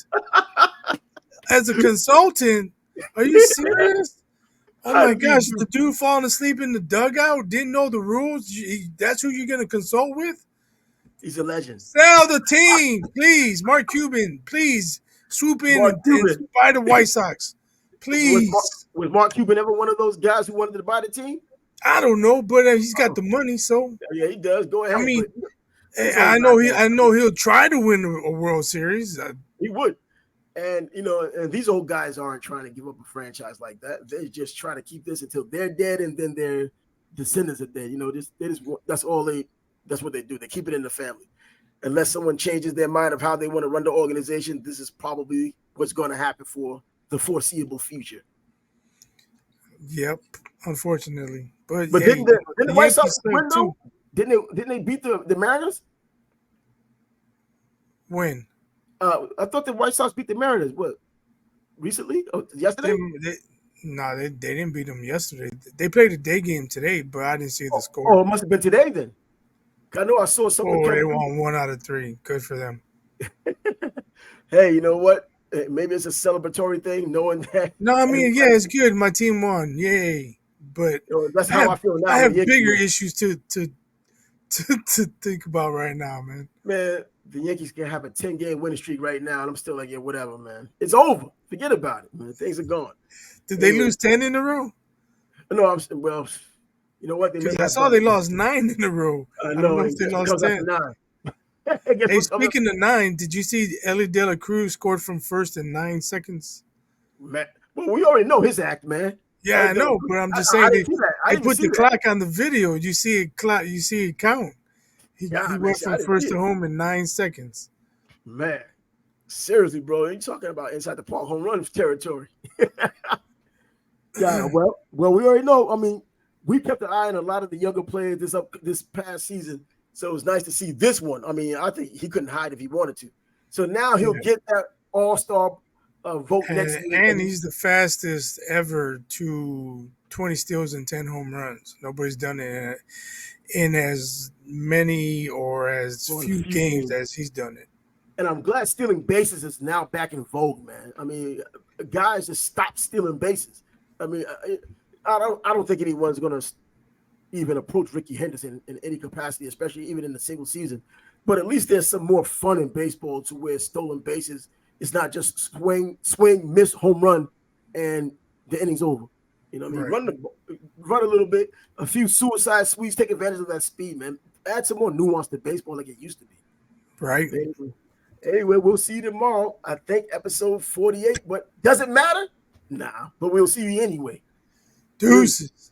As a consultant, are you serious? Oh my gosh, the dude falling asleep in the dugout, didn't know the rules. That's who you're gonna consult with? He's a legend. Sell the team, please. Mark Cuban, please swoop in and buy the White Sox. Please. Was Mark Cuban ever one of those guys who wanted to buy the team? I don't know, but he's got the money, so yeah, he does. Go ahead. I mean, I know he'll try to win a World Series. He would. And and these old guys aren't trying to give up a franchise like that. They're just trying to keep this until they're dead, and then their descendants are dead. That's what they do. They keep it in the family. Unless someone changes their mind of how they want to run the organization, this is probably what's going to happen for the foreseeable future. Yep, unfortunately. But didn't the White Sox win though? Didn't they beat the Mariners? When? I thought the White Sox beat the Mariners. What? Recently? Yesterday? They didn't beat them yesterday. They played a day game today, but I didn't see the score. Oh, it must have been today then. I know I saw something. Oh, they won 1 out of 3. Good for them. Hey, you know what? Maybe it's a celebratory thing, knowing that. No, I mean, yeah, it's good. My team won. Yay. But that's how I feel now. I have bigger issues to think about right now, man. Man, the Yankees can have a 10-game winning streak right now, and I'm still like, yeah, whatever, man. It's over. Forget about it, man. Things are gone. Did they lose 10 in a row? No, you know what? I saw they lost 9 in a row. I don't know if they lost 10. Hey, speaking of 9, did you see Ellie De La Cruz scored from first in 9 seconds? Man, well, we already know his act, man. Yeah, I know, but I'm just saying they put the clock on the video. You see it count. He went from first to home in 9 seconds. Man, seriously, bro, you talking about inside the park home run territory? Yeah, well, we already know. I mean, we kept an eye on a lot of the younger players this past season, so it was nice to see this one. I mean, I think he couldn't hide if he wanted to. So now he'll get that all-star vote next year. And he's the fastest ever to 20 steals and 10 home runs. Nobody's done it in as many or as few games as he's done it. And I'm glad stealing bases is now back in vogue, man. I mean, guys just stop stealing bases. I mean, I don't think anyone's going to even approach Ricky Henderson in any capacity, especially even in the single season. But at least there's some more fun in baseball to where stolen bases is not just swing, miss, home run, and the inning's over. You know what I mean? Right. Run a little bit, a few suicide sweeps, take advantage of that speed, man. Add some more nuance to baseball like it used to be. Right. Anyway, we'll see you tomorrow. I think episode 48, but does it matter? Nah, but we'll see you anyway. Deuces.